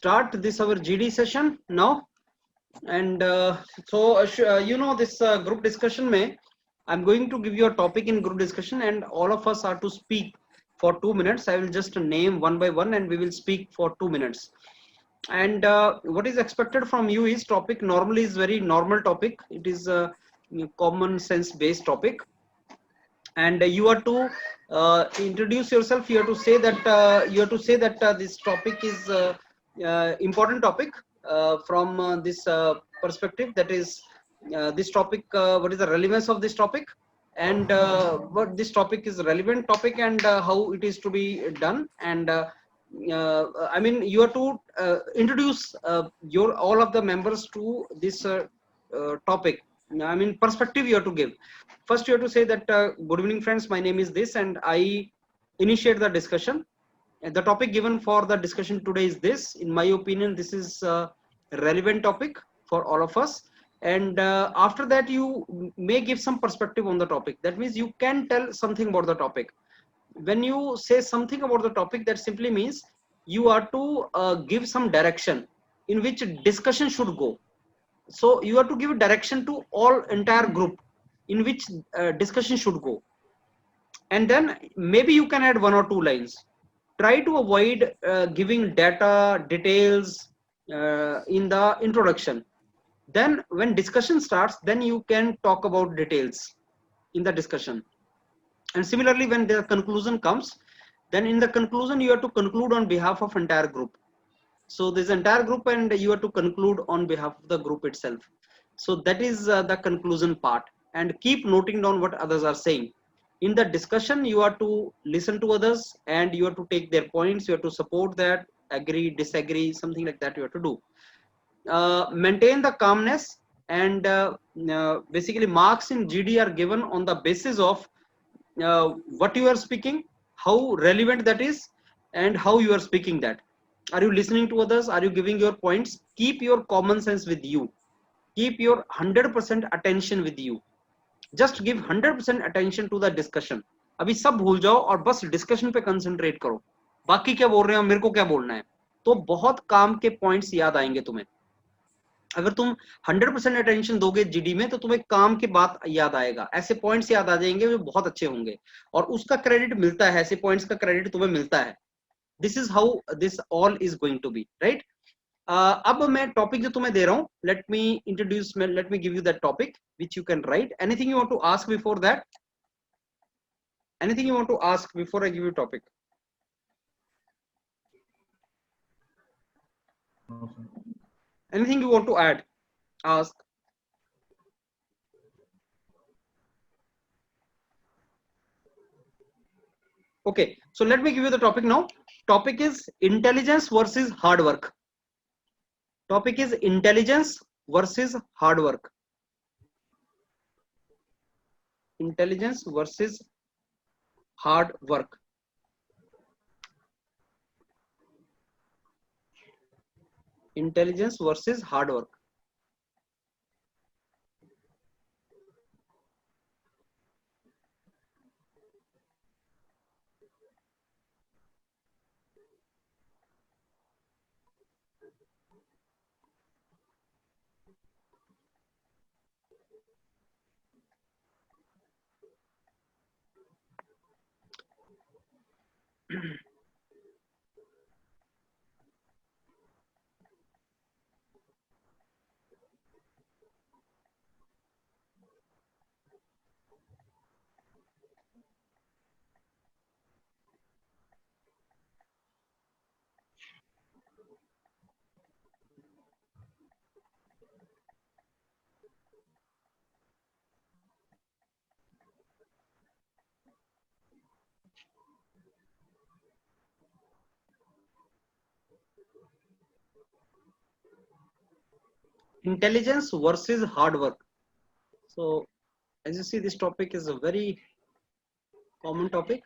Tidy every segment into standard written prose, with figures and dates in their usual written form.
start this our GD session now. And you know this group discussion may I'm going to give you a topic in group discussion, and all of us are to speak for 2 minutes. I will just name one by one and we will speak for 2 minutes. And what is expected from you is topic normally is very normal topic. It is a common sense based topic, and you are to introduce yourself. You have to say that this topic is important topic from this perspective, that is this topic, what is the relevance of this topic, and what this topic is relevant topic, and how it is to be done. And I mean, you have to introduce your all of the members to this topic. I mean, perspective you have to give. First, you have to say that good evening, friends. My name is this, and I initiate the discussion. And the topic given for the discussion today is this. In my opinion, this is a relevant topic for all of us. And after that, you may give some perspective on the topic. That means you can tell something about the topic. When you say something about the topic, that simply means you are to give some direction in which discussion should go. So you have to give direction to all entire group in which discussion should go, and then maybe you can add one or two lines. Try to avoid giving data details in the introduction. Then when discussion starts, then you can talk about details in the discussion. And similarly, when the conclusion comes, then in the conclusion you have to conclude on behalf of entire group. So this entire group, and you have to conclude on behalf of the group itself. So that is the conclusion part, and keep noting down what others are saying. In the discussion, you have to listen to others, and you have to take their points. You have to support that, agree, disagree, something like that you have to do. Maintain the calmness, and basically marks in GD are given on the basis of what you are speaking, how relevant that is, and how you are speaking that. Are you listening to others? Are you giving your points? Keep your common sense with you. Keep your 100% attention with you. Just give 100% attention to the discussion. अभी सब भूल जाओ और बस discussion पे concentrate करो. बाकी क्या बोल रहे हैं, मेरे को क्या बोलना है, तो बहुत काम के पॉइंट्स याद आएंगे तुम्हें. अगर तुम 100% अटेंशन दोगे जीडी में, तो तुम्हें काम की बात याद आएगा, ऐसे पॉइंट्स याद आ जाएंगे जो बहुत अच्छे होंगे, और उसका क्रेडिट मिलता है, ऐसे पॉइंट्स का क्रेडिट तुम्हें मिलता है. This is how this all is going to be, right. अब मैं टॉपिक जो तुम्हें दे रहा हूं, let me give you that topic which you can write. Anything you want to ask before that? Anything you want to ask before I give you topic? Anything you want to add, ask? Okay, so let me give you the topic now. Topic is intelligence versus hard work. Topic is intelligence versus hard work. Intelligence versus hard work. Intelligence versus hard work. Intelligence versus hard work. So as you see, this topic is a very common topic.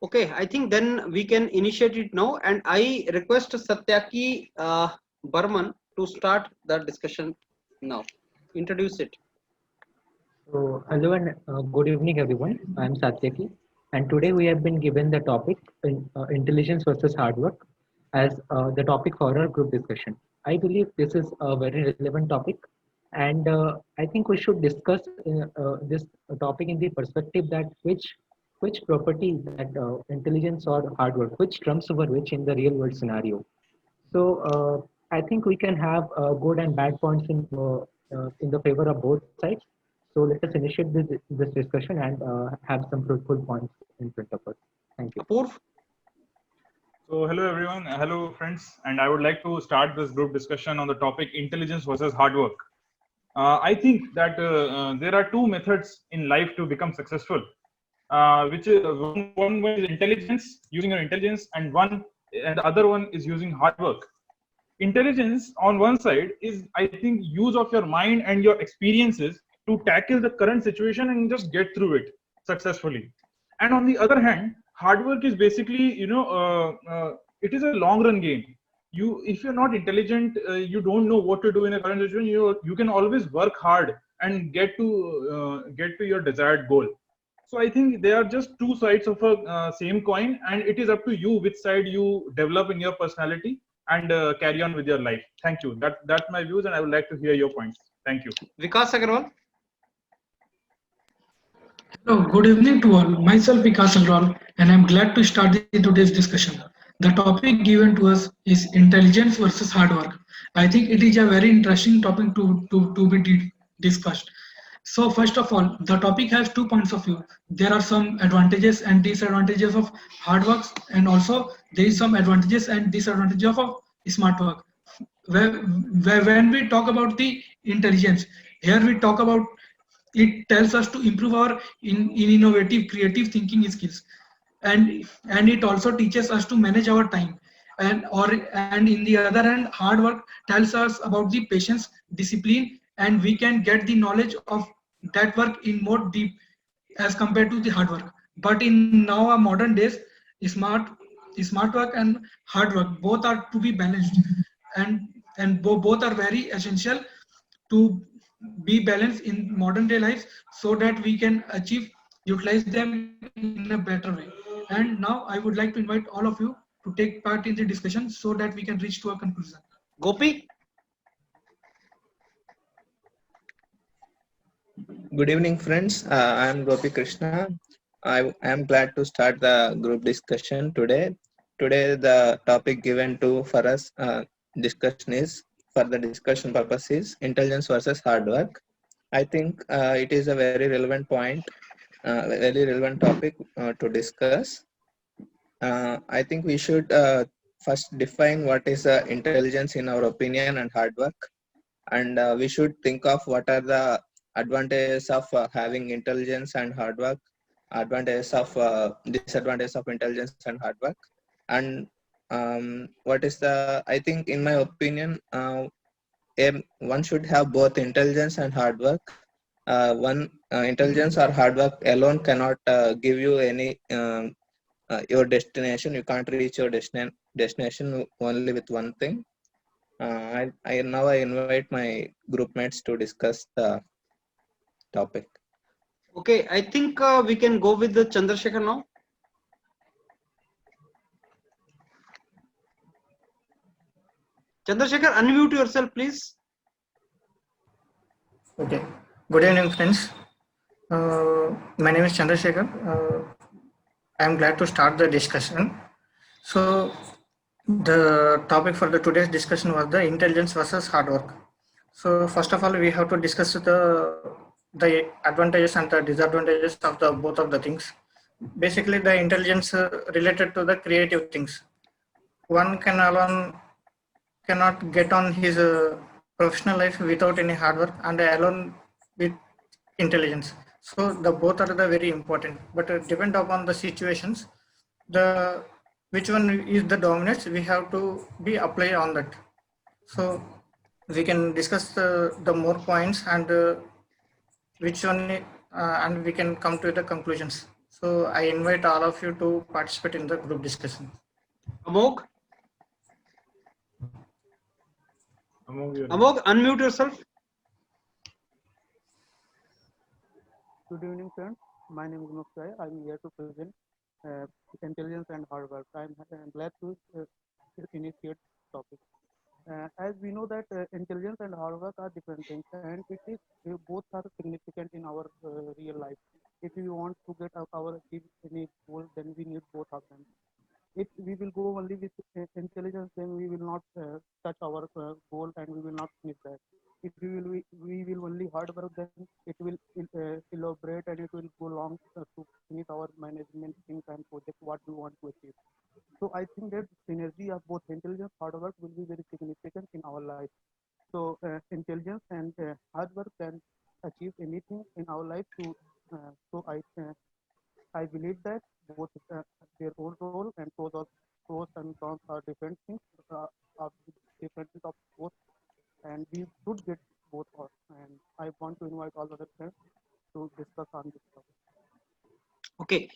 Okay, I think then we can initiate it now, and I request Satyaki Burman to start the discussion now. Introduce it. So, hello and good evening, everyone. I'm Satyaki, and today we have been given the topic intelligence versus hard work as the topic for our group discussion. I believe this is a very relevant topic, and I think we should discuss this topic in the perspective that which property that intelligence or hard work, which trumps over which in the real world scenario. So I think we can have good and bad points in the favor of both sides. So let us initiate this discussion and have some fruitful points in front of us. Thank you. Apurv? So hello everyone, hello friends, and I would like to start this group discussion on the topic intelligence versus hard work. I think that there are two methods in life to become successful, which is one is intelligence, using your intelligence, and the other one is using hard work. Intelligence on one side is, I think, use of your mind and your experiences to tackle the current situation and just get through it successfully. And on the other hand, hard work is basically, it is a long run game. If you're not intelligent, you don't know what to do in a current situation. You can always work hard and get to your desired goal. So I think they are just two sides of a same coin, and it is up to you which side you develop in your personality and carry on with your life. Thank you. That's my views, and I would like to hear your points. Thank you. Vikas Agarwal? Hello, good evening to all. Myself Vikas Agrawal, and I'm glad to start today's discussion. The topic given to us is intelligence versus hard work. I think it is a very interesting topic to be discussed. So first of all, the topic has 2 points of view. There are some advantages and disadvantages of hard work, and also there is some advantages and disadvantages of smart work. When we talk about the intelligence, here we talk about it tells us to improve our in innovative creative thinking skills, and it also teaches us to manage our time, and in the other hand, hard work tells us about the patience, discipline, and we can get the knowledge of that work in more deep as compared to the hard work. But in now our modern days, smart smart work and hard work both are to be balanced, both are very essential to be balanced in modern day life, so that we can utilize them in a better way. And now I would like to invite all of you to take part in the discussion so that we can reach to a conclusion. Gopi? Good evening, friends. I am Gopi Krishna. I am glad to start the group discussion today. Today, the topic given for us discussion is, for the discussion purpose, is intelligence versus hard work. I think it is a very relevant point, very relevant topic to discuss. I think we should first define what is intelligence in our opinion and hard work, and we should think of what are the advantages of having intelligence and hard work, advantages of disadvantages of intelligence and hard work, and what is the, I think in my opinion, one should have both intelligence and hard work. Intelligence or hard work alone cannot give you any your destination. You can't reach your destination only with one thing. I now invite my group mates to discuss the topic. Okay, I think we can go with the Chandrasekhar now. Chandrasekhar, unmute yourself, please. Okay. Good evening, friends. My name is Chandrasekhar. I am glad to start the discussion. So, the topic for today's discussion was the intelligence versus hard work. So, first of all, we have to discuss the advantages and the disadvantages of both of the things. Basically, the intelligence related to the creative things. one cannot get on his professional life without any hard work and alone with intelligence. So the both are the very important, but depend upon the situations, the which one is the dominance, we have to be apply on that. So we can discuss the more points and which one and we can come to the conclusions. So I invite all of you to participate in the group discussion. Amog, Among Amog, unmute yourself. Good evening, friends. My name is Mukhtai. I'm here to present intelligence and hard work. I'm glad to initiate topic. As we know that intelligence and hard work are different things, and both are significant in our real life. If we want to get our achieve any goal, then we need both of them. If we will go only with intelligence, then we will not touch our goal and we will not finish that. If we will only hard work, then it will elaborate and it will go long to finish our management things and project what we want to achieve. So I think that synergy of both intelligence and hard work will be very significant in our life. So intelligence and hard work can achieve anything in our life. So I believe that both their own role and pros and cons are different things, are different of both, and we should get both. And I want to invite all other friends to discuss on this topic. Okay.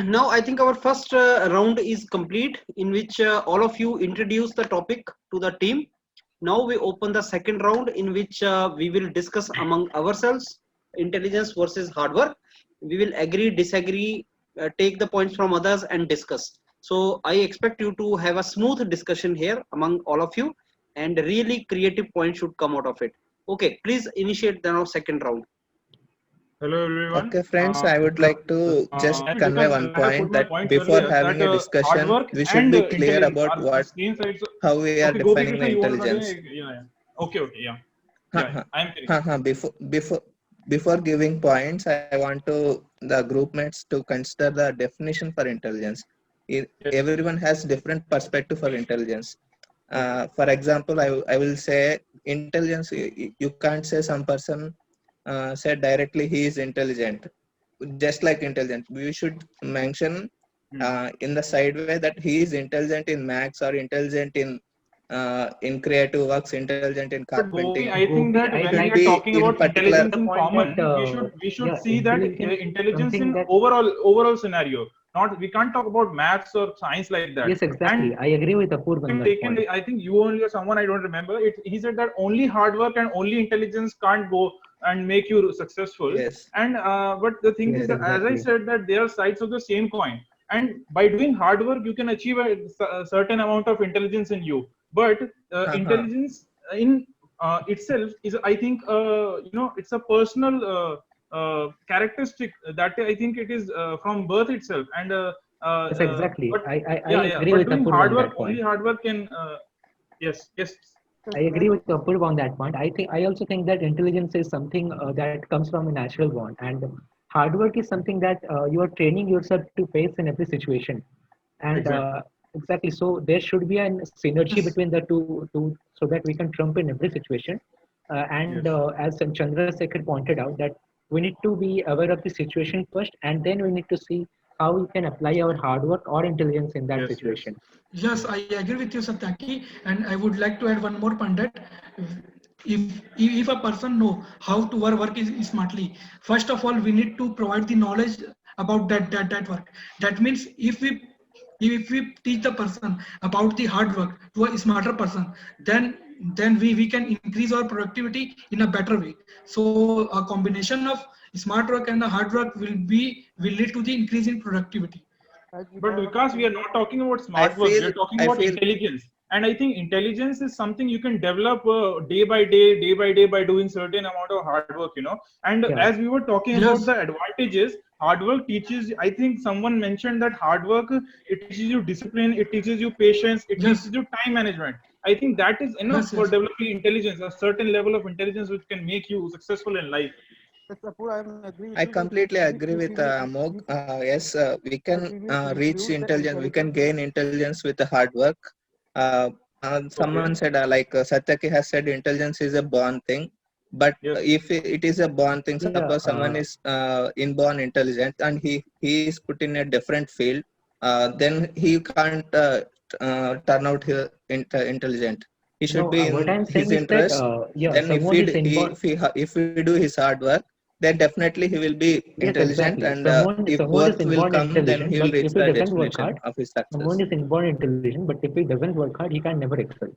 Now I think our first round is complete, in which all of you introduce the topic to the team. Now we open the second round, in which we will discuss among ourselves intelligence versus hard work. We will agree, disagree, take the points from others and discuss. So I expect you to have a smooth discussion here among all of you, and really creative points should come out of it. Okay, please initiate the now second round. Hello everyone. Okay, friends, I would like to just convey one point that before having a discussion, we should be clear about how we are defining the intelligence. Yeah. Okay. Yeah. I'm Before giving points, I want the group mates to consider the definition for intelligence. Everyone has different perspective for intelligence. For example, I will say intelligence. You can't say some person said directly he is intelligent, just like intelligent. We should mention in the side way that he is intelligent in maths or intelligent in creative works, intelligent in carpentering. I think that when we are talking about intelligence in common, we should see that intelligence in overall scenario. We can't talk about maths or science like that. Yes, exactly. I agree with Apurva on that point. I think you only or someone, I don't remember. He said that only hard work and only intelligence can't go and make you successful. Yes. And but the thing is that, exactly. as I said, that they are sides of the same coin. And by doing hard work, you can achieve a certain amount of intelligence in you. But intelligence in itself is, I think, it's a personal characteristic that I think it is from birth itself. And yes, exactly. But, I agree with doing Apurva hard on work, that point. only hard work can. Yes. I agree with Apurva on that point. I also think that intelligence is something that comes from a natural born, and hard work is something that you are training yourself to face in every situation. And exactly, so there should be a synergy between the two, so that we can trump in every situation. As Chandrasekhar pointed out, that we need to be aware of the situation first, and then we need to see how we can apply our hard work or intelligence in that situation. Yes, I agree with you, Satyaki, and I would like to add one more point that if a person know how to work smartly, first of all we need to provide the knowledge about that work. That means if we teach the person about the hard work to a smarter person, then we can increase our productivity in a better way. So a combination of smart work and the hard work will lead to the increase in productivity. But because we are not talking about smart work, we are talking about intelligence. And I think intelligence is something you can develop day by day by doing certain amount of hard work, And as we were talking about the advantages, hard work teaches, I think someone mentioned that hard work, it teaches you discipline, it teaches you patience, it teaches you time management. I think that is enough for developing intelligence, a certain level of intelligence which can make you successful in life. That's Apur, I am agree with I you. completely agree If with we will, Amog. Yes, we if can we will reach reduce the intelligence. We can intelligence, gain intelligence with the hard work. Someone said, like Satyaki has said, intelligence is a born thing. But Yes. if it is a born thing, Yeah, suppose someone is inborn intelligent and he is put in a different field, then he can't turn out intelligent. He should no, be what in I'm his saying is that interest. yeah, Then someone is inborn. if we do his hard work, then definitely he will be Yes, intelligent, exactly. and Someone if someone is both will inborn come, then intelligent, he but will reach if he the doesn't work destination hard, of his success. someone is inborn intelligent, but if he doesn't work hard, he can never excel.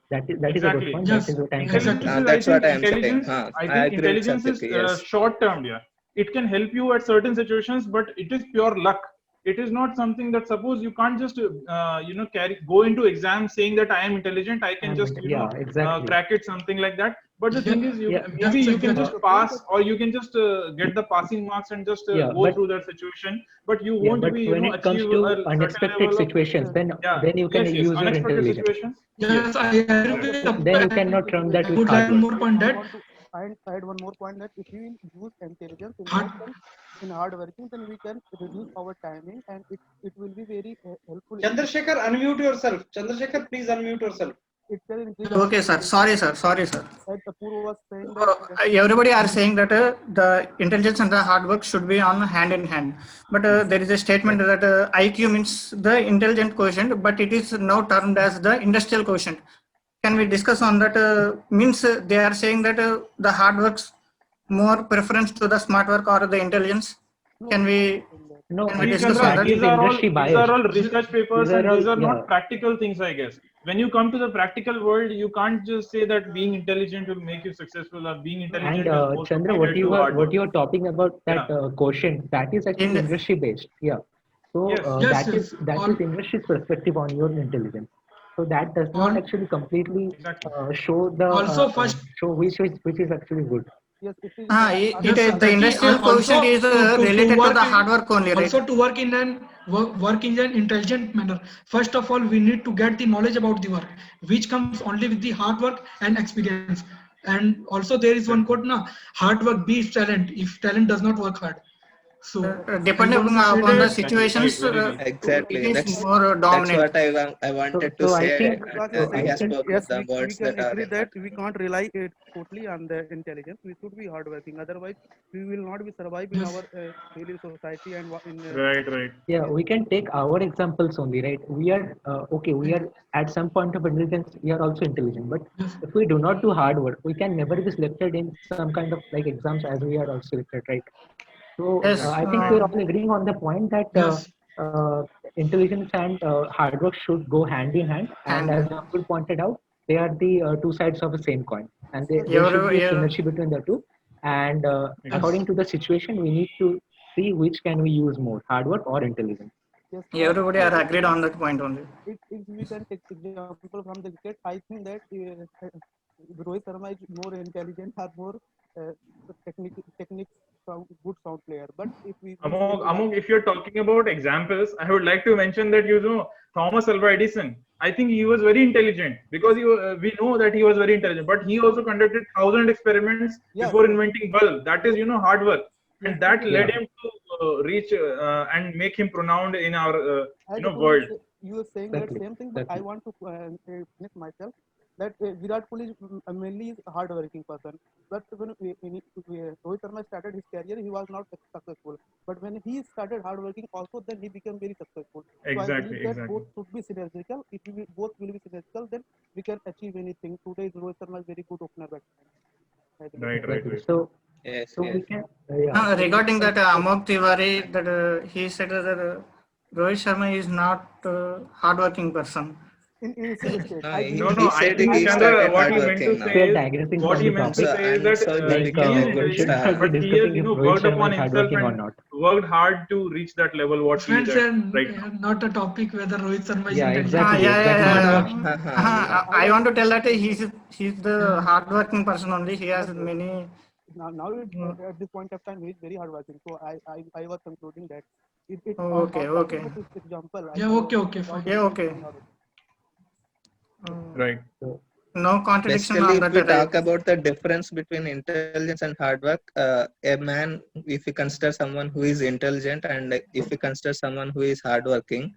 That is a good Exactly. point. That Yes, is what I'm trying to Intelligence say. exactly. is, I That's think, what I am saying. I I think agree with intelligence is Satyaki. Yes. short term. Yeah, it can help you at certain situations, but it is pure luck. It is not something that, suppose you can't just go into exams saying that I am intelligent, I can just Yeah, exactly. crack it, something like that. But the Yeah, thing is, Yeah, maybe that's you can just exactly. pass, or you can just get the passing marks and just yeah, go through that situation, but you yeah, won't but be when it comes achieve a to certain unexpected level of, situations, yeah, then you can yes, use your unexpected intelligence. situations. Yes, Yes, I agree correct. with Then you Apu, cannot and term that I with would hard add work. more point I that want to add one more point that if we will use intelligence in hard, that sense, in hard working, then we can reduce our timing, and it will be very helpful. Chandrasekhar, unmute yourself. Chandrasekhar, please unmute yourself. It can increase our Okay, sir. Sorry, sir. Sorry, sir. as Apurva was saying that Everybody are saying that the intelligence and the hard work should be on hand in hand. But there is a statement that IQ means the intelligent quotient, but it is now termed as the industrial quotient. Can we discuss on that? Means they are saying that the hard works more preference to the smart work or the intelligence. no, Can I'm not we saying that. No, can we See, discuss on Chandra, that that? is industry these are biased. all research These papers, are and all, these are yeah. not practical things, I guess. When you come to the practical world, you can't just say that being intelligent will make you successful, or being And intelligent is more Chandra, superior to hard what work. you are talking about, that Yeah. quotient, that is actually In industry based. Yeah. So Yes. yes, yes. that All, is industry's perspective on your intelligence. So that does not all, actually completely Exactly. also first, show which is actually good. Yes, it is. it yes, is the Satyaki, industrial quotient also is to related to work the hard work only, right? also to work in work in an intelligent manner. First of all, we need to get the knowledge about the work, which comes only with the hard work and experience. And also there is one quote, na, hard work beats talent if talent does not work hard. So I Depending want to say upon the that Exactly. Right. situations, Very well. it Exactly. is more That's dominant. what I wanted to So I say, think and Vikas is he saying has that I spoken yes, the we words can that are agree in that heart. we can't rely it totally on the intelligence. We should be hardworking. Otherwise, we will not be survive in yes, our daily society and in Right. Right. Yeah, we can take our examples only, right? We are okay. We are at some point of intelligence. We are also intelligent, but yes, if we do not do hard work, we can never be selected in some kind of like exams as we are also selected, right? So Yes, I Exactly. think Right. we're all agreeing on the point that yes, uh, intelligence and hard work should go hand in hand. And and as Nakul pointed out, they are the two sides of the same coin, and yes, there should be a yeah, synergy between the two. And yes. according to the situation, we need to see which can we use more, hard work or intelligence. yes. everybody are agreed on that point only. If we can take example from the cricket, I think that Rohit Sharma is more intelligent or more uh, techniques good sound player. But if we say Among, if you're talking about examples, I would like to mention that Thomas Alva Edison. I think he was very intelligent, because we know that he was very intelligent, but he also conducted 1,000 experiments yeah, before inventing bulb. That is hard work, yes, and that Yeah. led him to reach and make him renowned in our as world. you were saying that Exactly. same thing, but I Exactly. want to finish myself that Virat Kohli is mainly is a hard-working person. But when Rohit Sharma started his career, he was not successful. But when he started hard working, also then he became very successful. So I Exactly. believe that Exactly. both should be synergical. If both will be synergical, then we can achieve anything. Today Rohit Sharma is very good opener batsman. I believe. Right. Right. Exactly. Right. Yes, So we yes. can yeah. So we Regarding can that, Amok Tiwari, that he said that Rohit Sharma is not hardworking person. In initial stage, I He, believe No, that. no. he I said think he Chandra, started what he meant to hardworking we now. say are is, digressing what from he the meant And to topic. so, say is and that so Like he is good we should intelligent, not start. be but he has discussing if Rohit worked Sharma upon is himself hardworking or and not. worked hard to reach that level what he is Friends, at right now. not a topic whether Rohit Sharma is Yeah, intelligent Yeah, exactly, or yeah, exactly. hard Yeah. working. I, I I was want to tell that he's the Yeah. hardworking person only. He has yes, many. at this point of time he is very hardworking. So I was concluding that Okay, talking okay, about this example, I Yeah, think okay, okay, without fine. yeah, any okay. hardworking. Uh, Right. So No contradiction Basically, on if that. we Right? talk about the difference between intelligence and hard work, a man, if we consider someone who is intelligent and if we consider someone who is hardworking,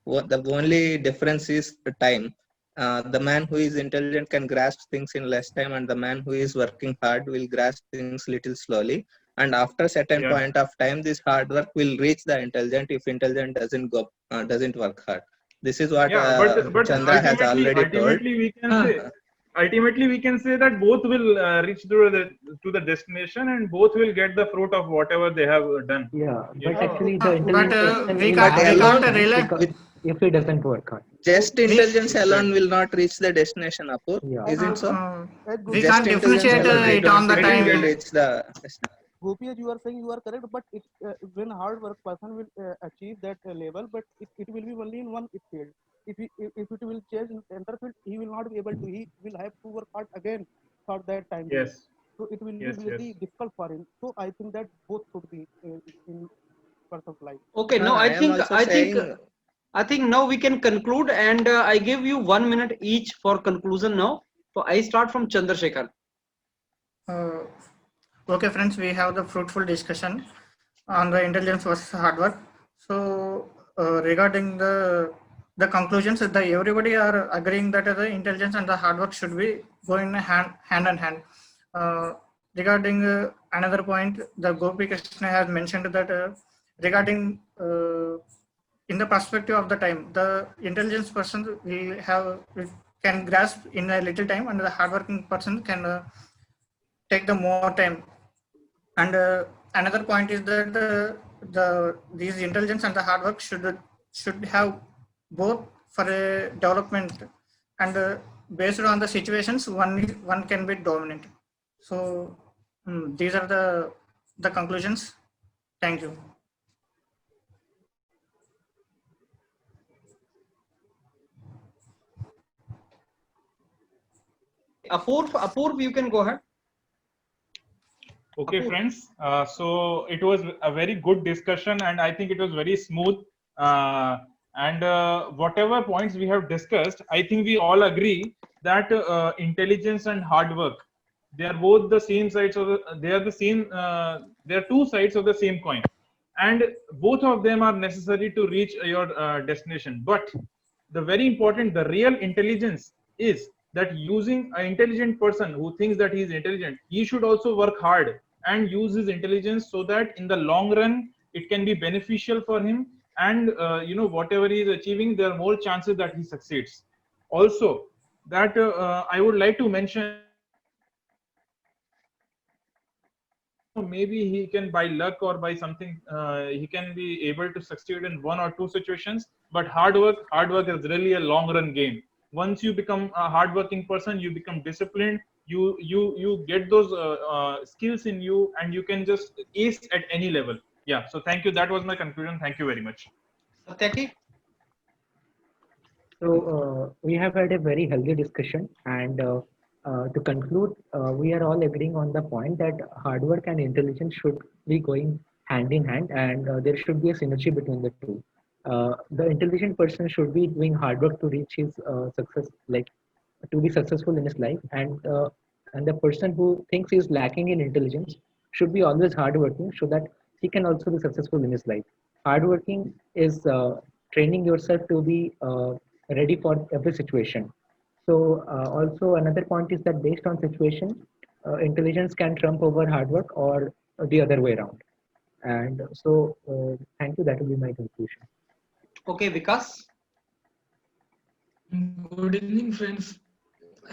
the only difference is the time. The man who is intelligent can grasp things in less time, and the man who is working hard will grasp things little slowly. And after a certain Yeah. point of time, this hard work will reach the intelligent if intelligent doesn't work hard. This is what Yeah, but Chandra has already told. ultimately we can say that both will reach to the destination, and both will get the fruit of whatever they have done. Yeah, You but know? actually the But intelligent person we will can't, have we less can't alone time rely. because with if he doesn't work hard. just We, intelligence alone Exactly. will not reach the destination, Apur. Yeah. As Isn't so? as we Gopi, Just can't intelligence differentiate alone, I it don't on the I think it didn't time. will get. reach the destination. Gopi, as you are saying, you are correct. But it when hard work person will achieve that level, but it will be only in one field. If it will change in enter field, he will not be able to. He will have to work hard again for that time being. Yes, So it will be yes, yes. really difficult for him. So I think that both should be in person's life. Okay, no, I am also saying, I think now we can conclude, and I give you 1 minute each for conclusion now. So I start from Chandrasekhar. Uh, okay, friends, we have the fruitful discussion on the intelligence versus hard work. So regarding the conclusions, that everybody are agreeing that the intelligence and the hard work should be going hand in hand. Regarding another point, the Gopi Krishna has mentioned that regarding in the perspective of the time, the intelligence person can grasp in a little time, and the hardworking person can take the more time. And another point is that these intelligence and the hard work should have both for a development, and based on the situations, one can be dominant. So these are the conclusions. Thank you. Apurv, you can go ahead. Okay, Apurv. friends. So it was a very good discussion, and I think it was very smooth. And whatever points we have discussed, I think we all agree that intelligence and hard work, they are both the same sides of they are the same. They are two sides of the same coin, and both of them are necessary to reach your destination. But the very important, the real intelligence is that using an intelligent person who thinks that he is intelligent, he should also work hard and use his intelligence so that in the long run it can be beneficial for him, and whatever he is achieving, there are more chances that he succeeds. Also, that I would like to mention, maybe he can by luck or by something he can be able to succeed in one or two situations, but hard work is really a long run game. Once you become a hardworking person, you become disciplined, you get those skills in you, and you can just ace at any level. Yeah, so thank you, that was my conclusion. Thank you very much. Satyaki. So we have had a very healthy discussion, and to conclude, we are all agreeing on the point that hard work and intelligence should be going hand in hand, and there should be a synergy between the two. The intelligent person should be doing hard work to reach his success, like to be successful in his life, and the person who thinks he is lacking in intelligence should be always hardworking so that he can also be successful in his life. Hardworking is training yourself to be ready for every situation. So also another point is that based on situation, intelligence can trump over hard work or the other way around. And so thank you. That will be my conclusion. Okay, Vikas. Good evening, friends.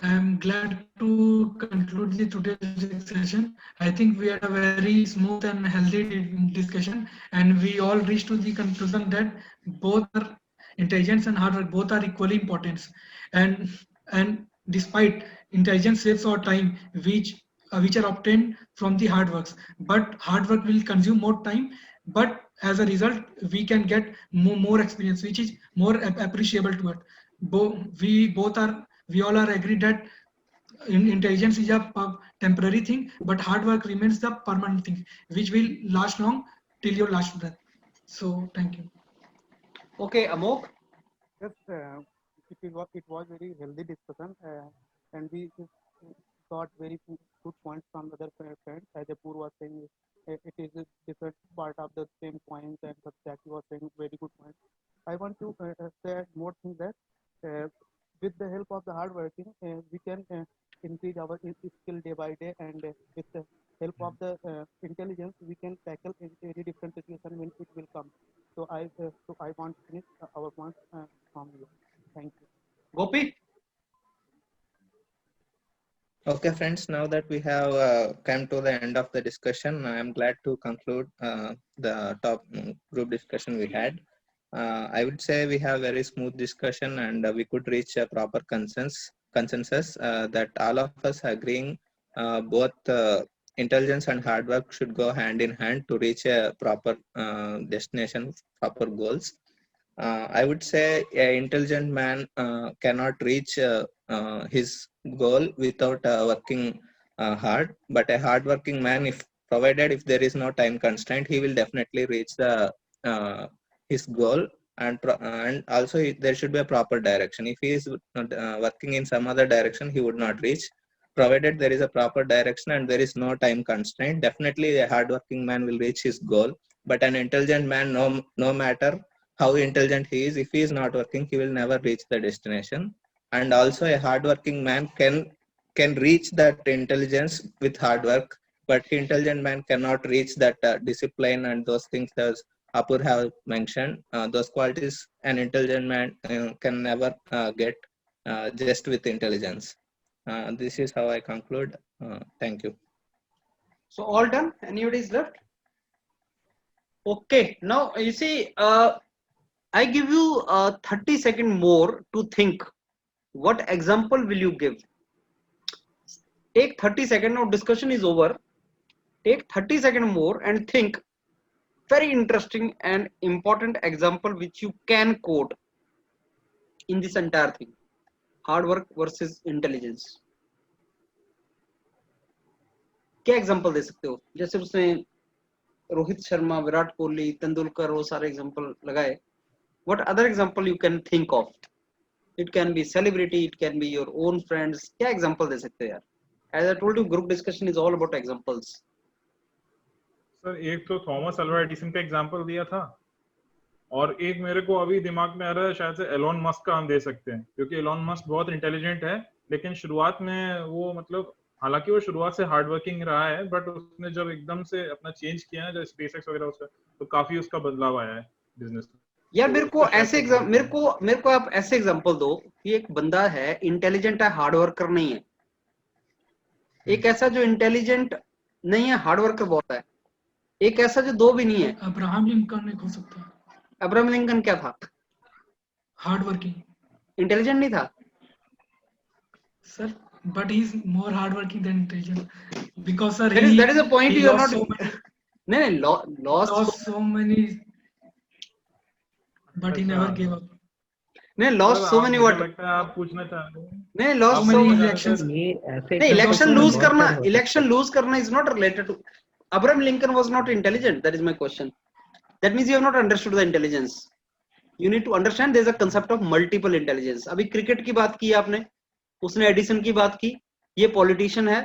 I'm glad to conclude today's session. I think we had a very smooth and healthy discussion, and we all reached to the conclusion that both are intelligence and hard work both are equally important. And despite intelligence saves our time, which are obtained from the hard works, but hard work will consume more time. But as a result, we can get more experience, which is more appreciable to it. We all are agreed that intelligence is a temporary thing, but hard work remains the permanent thing, which will last long till your last breath. So thank you. Okay, Amok. Yes, it was very healthy discussion. and we got very good points from other friends. As Apur was saying, it is a different part of the same points, and Satyaki was saying very good points. I want to say more things that with the help of the hard working, we can increase our skill day by day, and with the help of the intelligence, we can tackle any different situation when it will come. So I want to finish our points from you. Thank you. Gopi? Okay, friends, now that we have come to the end of the discussion, I am glad to conclude the top group discussion we had. I would say we have very smooth discussion, and we could reach a proper consensus that all of us agreeing both intelligence and hard work should go hand in hand to reach a proper destination, proper goals. I would say an intelligent man cannot reach his goal without working hard, but a hard-working man, if provided if there is no time constraint, he will definitely reach the his goal, and also there should be a proper direction. If he is working in some other direction, he would not reach. Provided there is a proper direction and there is no time constraint, definitely a hard-working man will reach his goal. But an intelligent man, no matter how intelligent he is, if he is not working, he will never reach the destination. And also a hardworking man can reach that intelligence with hard work, but intelligent man cannot reach that discipline and those things as Apur have mentioned. Those qualities an intelligent man can never get just with intelligence. This is how I conclude. Thank you. So all done? Anybody is left? Okay, now you see, I give you 30 seconds more to think. What example will you give? Take 30 seconds, now discussion is over. Take 30 seconds more and think very interesting and important example which you can quote in this entire thing. Hard work versus intelligence. क्या example दे सकते हो? जैसे उसने रोहित शर्मा, विराट कोहली, तेंदुलकर वो सारे example लगाए. What other example you can think of? It can be celebrity, it can be your own friends. क्या example दे सकते हो यार? As I told you, group discussion is all about examples. Sir एक तो थॉमस अल्वा एडिसन का example दिया था, और एक मेरे को अभी दिमाग में आ रहा है, शायद से एलोन मस्क का हम दे सकते हैं, क्योंकि एलोन मस्क बहुत इंटेलिजेंट है, लेकिन शुरुआत में वो मतलब हालांकि वो शुरुआत से हार्ड वर्किंग रहा है, बट उसने जब एकदम से अपना चेंज किया है, जो स्पेसएक्स वगैरह उसका, तो काफी उसका बदलाव आया है बिजनेस में. यार मेरे को आप ऐसे एग्जांपल दो कि एक बंदा है इंटेलिजेंट है, हार्ड वर्कर नहीं है. एक ऐसा जो इंटेलिजेंट नहीं है, हार्ड वर्कर बहुत है. एक ऐसा जो दो भी नहीं है. अब्राहम लिंकन एक हो सकता है. अब्राहम लिंकन क्या था? Hard working. इंटेलिजेंट नहीं था sir, but he is more hardworking than intelligent, because sir, that is a point you are not. so many, lost so many, but he never gave up. नहीं, lost so many what? लगता है आप पूछना चाह रहे हैं. नहीं, lost so many elections. नहीं, election lose करना is not related to. Abraham Lincoln was not intelligent. That is my question. That means you have not understood the intelligence. You need to understand there is a concept of multiple intelligence. अभी cricket की बात की आपने, उसने Edison की बात की, ये पॉलिटिशियन है.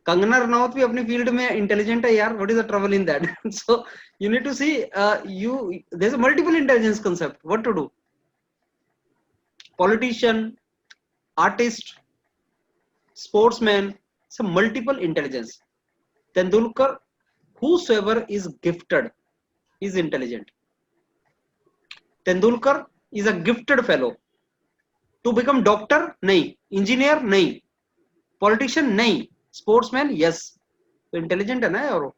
कंगना रनौत भी अपनी फील्ड में इंटेलिजेंट है यार. What is the trouble in that? So you need to see there is a multiple intelligence concept. What to do? Politician, artist, sportsman, some multiple intelligence. Tendulkar, whosoever is gifted is intelligent. Tendulkar is a gifted fellow. To become doctor, नहीं. Engineer, नहीं. Politician, नहीं. Sportsman, yes. तो intelligent है ना यार.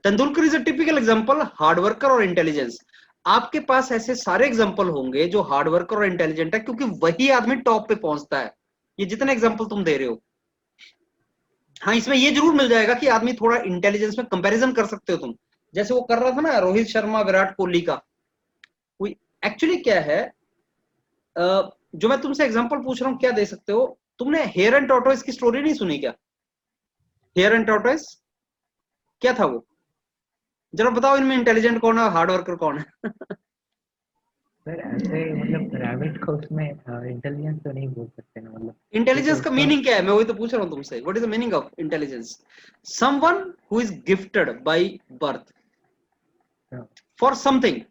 Tendulkar is a typical example, hard worker और intelligence. आपके पास ऐसे सारे एग्जाम्पल होंगे जो हार्ड वर्कर और इंटेलिजेंट है, क्योंकि वही आदमी टॉप पे पहुंचता है. ये जितने एग्जाम्पल तुम दे रहे हो, हाँ इसमें ये जरूर मिल जाएगा कि आदमी थोड़ा इंटेलिजेंस में कंपैरिजन कर सकते हो तुम, जैसे वो कर रहा था ना रोहित शर्मा, विराट कोहली का. एक्चुअली क्या है, जो मैं तुमसे एग्जांपल पूछ रहा हूँ, क्या दे सकते हो? तुमने हेयर एंड टॉर्टोइस की स्टोरी नहीं सुनी क्या? हेयर एंड टॉर्टोइस क्या था वो? जरा बताओ, इनमें इंटेलिजेंट कौन है, हार्ड वर्कर कौन है? सर ऐसे मतलब रैबिट को उसमें इंटेलिजेंस तो नहीं बोल सकते ना, मतलब इंटेलिजेंस का उसका- मीनिंग क्या है, मैं वही तो पूछ रहा हूँ तुमसे, what is the meaning of intelligence? Someone who is gifted by birth for something.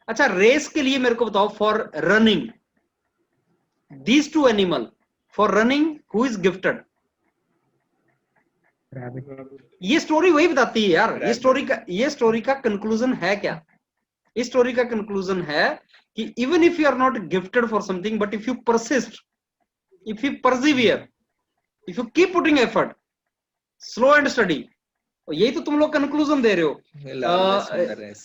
अच्छा रेस के लिए मेरे को बताओ, for running, these two animal, for running who is gifted? Rabbit. ये स्टोरी वही बताती है यार, ये Rabbit. स्टोरी का कंक्लूजन है क्या? इस स्टोरी का कंक्लूजन है कि even if you are not gifted for something, but if you persist, if you persevere, if you keep putting effort, slow and study, यही तो तुम लोग कंक्लूजन दे रहे हो। Will always win the race.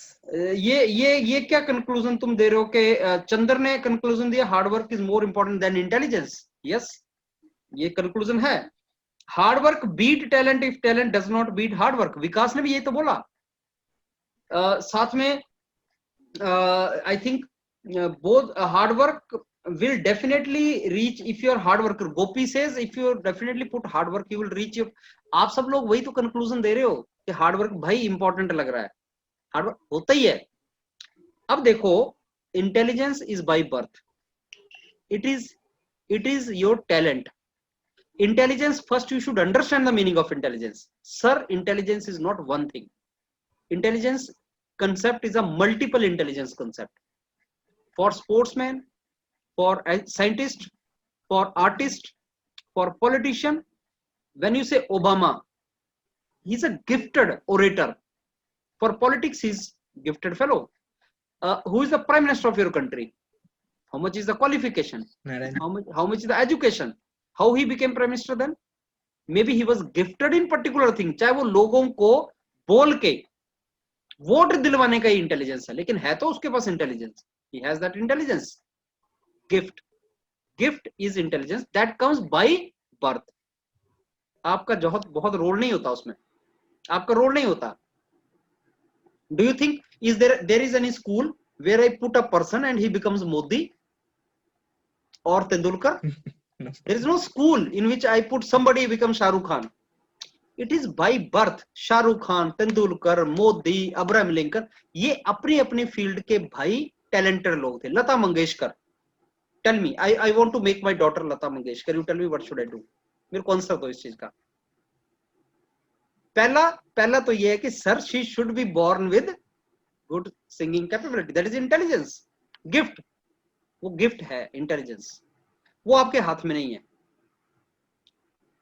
ये क्या कंक्लूजन तुम दे रहे हो कि चंद्र ने कंक्लूजन दिया hard work is more important than intelligence? Yes, ये कंक्लूजन है। Hard work beat talent if talent does not beat hard work, Vikas ने भी ये तो बोला। साथ में I think both hard work will definitely reach if you are hard worker. Gopi says if you definitely put hard work you will reach your, आप सब लोग वही तो कंक्लूजन दे रहे हो कि हार्ड वर्क भाई इंपॉर्टेंट लग रहा है, हार्ड वर्क होता ही है। अब देखो intelligence is by birth, it is your talent. Intelligence, first you should understand the meaning of intelligence. Sir, intelligence is not one thing. Intelligence concept is a multiple intelligence concept. For sportsman, for a scientist, for artist, for politician. When you say Obama, he's a gifted orator. For politics, he's gifted fellow. Who is the prime minister of your country? How much is the qualification? How much is the education? How he became prime minister then? Maybe he was gifted in particular thing. चाहे वो लोगों को बोल के vote दिलवाने का intelligence है, लेकिन है तो उसके पास intelligence, he has that intelligence. gift is intelligence that comes by birth. आपका बहुत रोल नहीं होता उसमें, आपका रोल नहीं होता। Do you think is there is any school where I put a person and he becomes Modi or Tendulkar? No. There is no school in which I put somebody become Shah Rukh Khan. It is by birth. Shah Rukh Khan, Tendulkar, Modi, Abraham Lincoln, ये अपनी अपनी field के भाई talented लोग थे। Lata Mangeshkar, tell me, I want to make my daughter Lata Mangeshkar, you tell me what should I do? मेरे को answer दो इस चीज का। पहला तो ये है कि sir she should be born with good singing capability, that is intelligence. Gift, वो गिफ्ट है, इंटेलिजेंस वो आपके हाथ में नहीं है।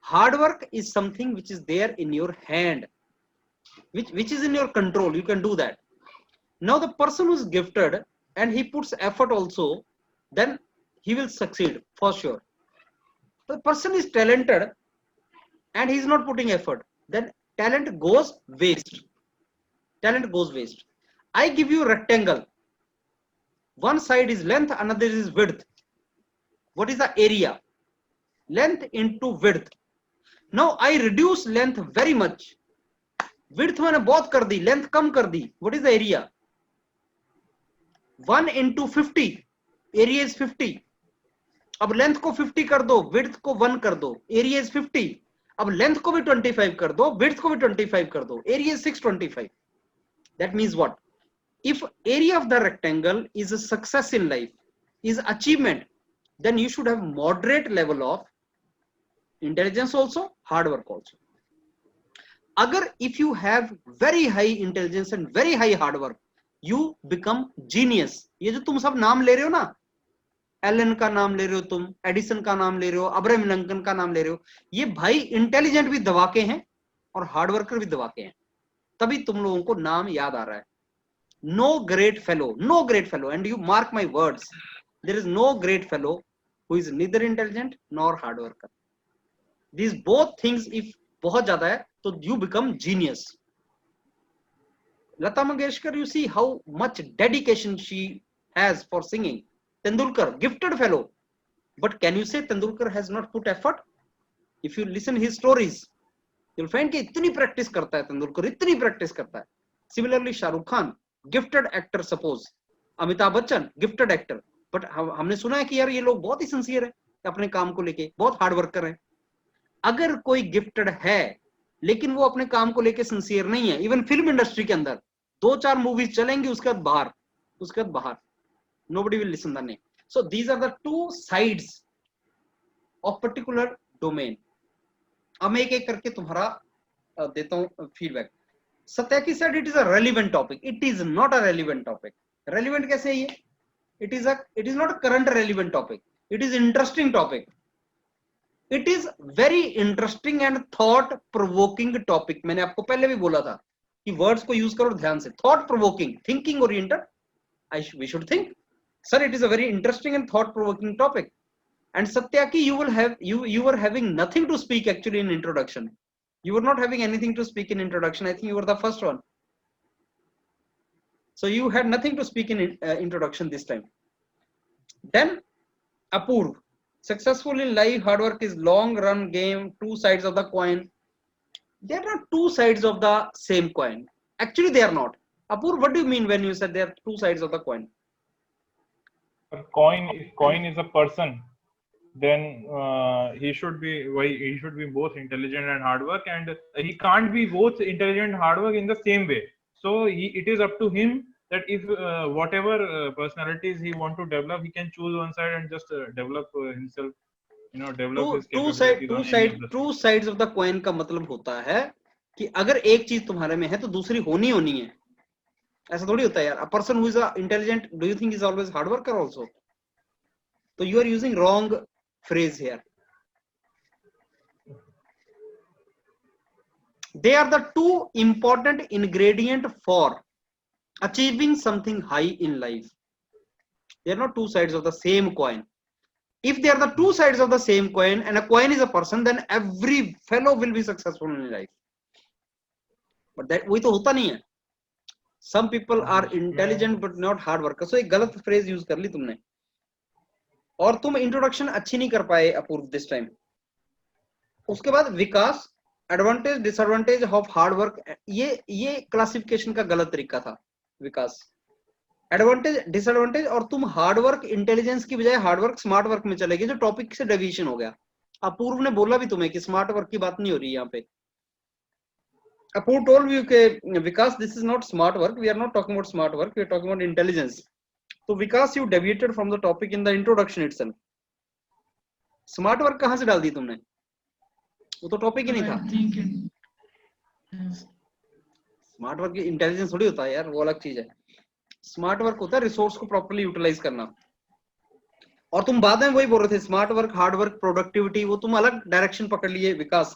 Hard work is something which is there in your hand, which is in your control, you can do that. Now the person who is gifted and he puts effort also, then he will succeed for sure. The person is talented and he is not putting effort, then talent goes waste. Talent goes waste. I give you a rectangle, one side is length, another is width. What is the area? Length into width. Now I reduce length very much, width मैंने बहुत कर दी, length कम कर दी. What is the area? 1 into 50, area is 50. अब length को 50 कर दो, width को 1 कर दो, area is 50. अब लेंथ को भी 25 कर दो, width को भी 25 कर दो, area is 625. That means what? If area of the rectangle is a success in life, is achievement, then you should have moderate level of intelligence also, hard work also. Agar if you have very high intelligence and very high hard work, you become genius. ये जो तुम सब नाम ले रहे हो ना, Elon का नाम ले रहे हो तुम, एडिसन का नाम ले रहे हो, अब्राहम लिंकन का नाम ले रहे हो, ये भाई इंटेलिजेंट भी दवा के हैं और हार्ड वर्कर भी दवा के हैं, तभी तुम लोगों को नाम याद आ रहा है। No great fellow, and you mark my words, there is no great fellow who is neither intelligent nor hard worker. These both things if बहुत ज्यादा है तो you become genius. Lata Mangeshkar, you see how much dedication she has for singing. Tendulkar, gifted fellow, but can you say Tendulkar has not put effort? If you listen his stories, you'll find कि इतनी practice करता है Tendulkar, इतनी practice करता है. Similarly, Shahrukh Khan, gifted actor suppose. Amitabh Bachchan, gifted actor, but हमने सुना है कि यार ये लोग बहुत ही सिंसियर है अपने काम को लेके, बहुत हार्ड वर्कर हैं. अगर कोई गिफ्टेड है लेकिन वो अपने काम को लेके सिंसियर नहीं है, इवन फिल्म इंडस्ट्री के अंदर 2-4 मूवीज चलेंगी उसके बाद बाहर, nobody will listen the name. So these are the two sides of particular domain. अब मैं एक एक करके तुम्हारा देता हूं feedback. Satyaki said it is a relevant topic. It is not a relevant topic. Relevant कैसे है ये? It is not a current relevant topic. It is interesting topic. It is very interesting and thought provoking topic. मैंने आपको पहले भी बोला था कि words को use करो ध्यान से. Thought provoking, thinking oriented. We should think. Sir, it is a very interesting and thought provoking topic. And Satyaki, you were having nothing to speak actually in introduction. You were not having anything to speak in introduction. I think you were the first one. So you had nothing to speak in introduction this time. Then Apurv, successful in life, hard work is long run game, two sides of the coin. They are not two sides of the same coin. Actually, they are not. Apurv, what do you mean when you said they are two sides of the coin? A coin is a person, then he should be both intelligent and hard work, and he can't be both intelligent and hard work in the same way. So it is up to him that if whatever personalities he want to develop, he can choose one side and just develop himself, develop his capabilities. Two sides of the coin का मतलब होता है कि अगर एक चीज तुम्हारे में है तो दूसरी होनी है. ऐसा थोड़ी होता है यार. A person who is intelligent, do you think is always hard worker also? So you are using wrong phrase here. They are the two important ingredient for achieving something high in life. They are not two sides of the same coin. If they are the two sides of the same coin and a coin is a person, then every fellow will be successful in life. But that वही तो होता नहीं है. Some people are intelligent but not hard worker. So एक गलत phrase use कर ली तुमने. और तुम इंट्रोडक्शन अच्छी नहीं कर पाए अपूर्व दिस टाइम. उसके बाद Vikas, advantage disadvantage of hard work. ये क्लासिफिकेशन का गलत तरीका था विकास. एडवांटेज डिसएडवांटेज, और तुम हार्ड वर्क इंटेलिजेंस की बजाय हार्ड वर्क स्मार्ट वर्क में चले गए, जो टॉपिक से डेविएशन हो गया. अपूर्व ने बोला भी तुम्हें कि स्मार्ट वर्क की बात नहीं हो रही यहाँ पे. अपूर्व टोल्ड यू के Vikas this is not smart work, we are not talking about smart work, we are talking about intelligence. तो Vikas you deviated from the topic in the introduction itself. Smart work कहां से डाल दी तुमने? वो तो टॉपिक ही नहीं था. स्मार्ट वर्क इंटेलिजेंस थोड़ी होता है यार, वो अलग चीज है. स्मार्ट वर्क होता है रिसोर्स को प्रॉपर्ली यूटिलाइज करना. और तुम बाद में वही बोल रहे थे smart work, hard work, productivity, वो तुम अलग डायरेक्शन पकड़ लिए विकास.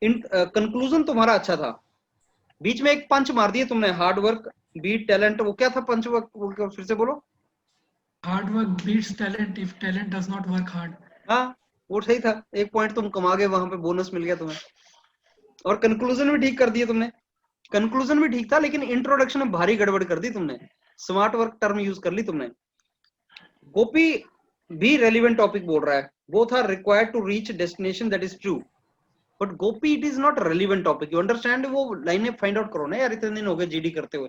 कंक्लूजन तुम्हारा अच्छा था. बीच में एक पंच मार दिए तुमने, हार्ड वर्क बीट टैलेंट. वो क्या था पंच वर्क, फिर से बोलो. Hard work beats talent if talent does not work hard. हाँ वो सही था. एक पॉइंट तुम कमा गए, वहां पे बोनस मिल गया तुम्हें. और कंक्लूजन भी ठीक कर दिए तुमने. कंक्लूजन भी ठीक था, लेकिन इंट्रोडक्शन में भारी गड़बड़ कर दी तुमने. स्मार्ट वर्क टर्म यूज कर ली तुमने. गोपी भी रेलिवेंट टॉपिक बोल रहा है. Both are required to reach destination, that is true. But Gopi it is not relevant topic. You understand? वो लाइनें फाइंड आउट करो ना यार, इतने दिन हो गए जीडी करते हुए.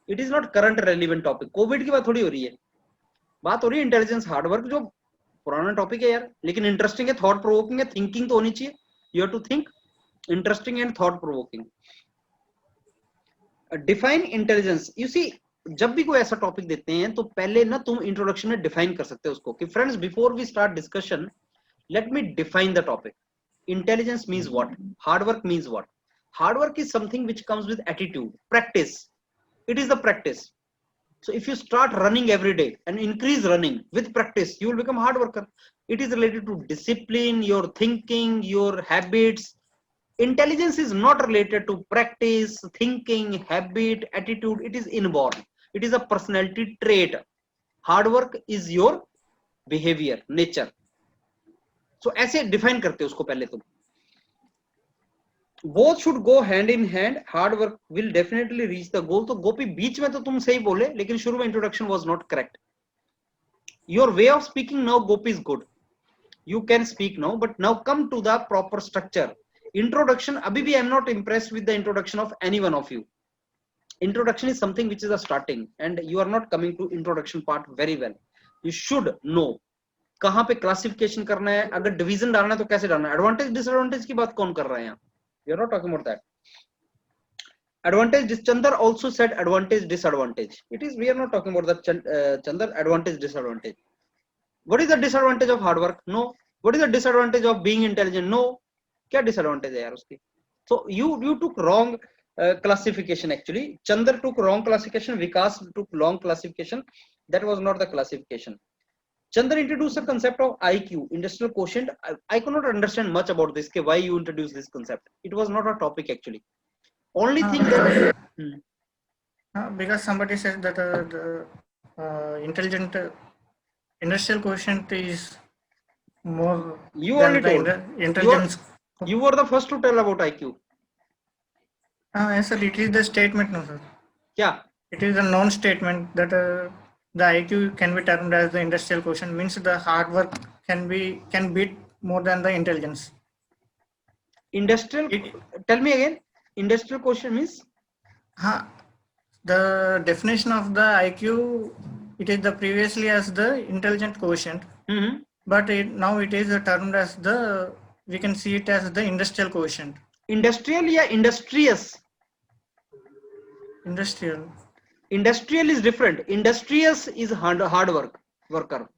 It is not current relevant topic. Covid की बात थोड़ी हो रही है. बात हो रही है इंटेलिजेंस हार्ड वर्क, जो पुराना टॉपिक है यार, लेकिन इंटरेस्टिंग है, थॉट प्रोवोकिंग है. थिंकिंग तो होनी चाहिए. You have to think. Interesting and thought provoking. Define intelligence. You see, जब भी कोई ऐसा टॉपिक देते हैं तो पहले ना तुम इंट्रोडक्शन में डिफाइन कर सकते हो उसको कि friends before we start discussion let me define the topic. Intelligence means what, hard work means what. Hard work is something which comes with attitude, practice. It is the practice. So if you start running every day and increase running with practice, you will become hard worker. It is related to discipline, your thinking, your habits. Intelligence is not related to practice, thinking, habit, attitude. It is inborn. It is a personality trait. Hard work is your behavior, nature. So ऐसे define करते हो उसको पहले तुम. Both should go hand in hand. Hard work will definitely reach the goal. तो गोपी बीच में तो तुम सही बोले, लेकिन शुरू में introduction was not correct. Your way of speaking now, Gopi, is good. You can speak now, but now come to the proper structure. Introduction, अभी भी I am not impressed with the introduction of any one of you. Introduction is something which is a starting, and you are not coming to introduction part very well. You should know कहाँ पे classification करना है. अगर division डालना है तो कैसे डालना है. Advantage, disadvantage की बात कौन कर रहा है यहाँ? We are not talking about that. Advantage. Chandar also said advantage, disadvantage. It is, we are not talking about the Chandar advantage, disadvantage. What is the disadvantage of hard work? No. What is the disadvantage of being intelligent? No. क्या disadvantage है यार उसकी? So you took wrong classification actually. Chandar took wrong classification. Vikas took wrong classification. That was not the classification. Chandar introduced the concept of IQ, industrial quotient. I could not understand much about this. Why you introduced this concept? It was not a topic actually. Only thing that because somebody said that the intelligent industrial quotient is more you than only the told. intelligence. You were the first to tell about IQ. Yes, sir. It is the statement, no, sir. Yeah. It is a known statement that the IQ can be termed as the industrial quotient. Means the hard work can beat more than the intelligence. Industrial. Tell me again. Industrial quotient means. The definition of the IQ, it is the previously as the intelligent quotient, but now it is termed as the, we can see it as the industrial quotient. Industrial या industrious? Industrial. Industrial is different. Industrious is hard worker.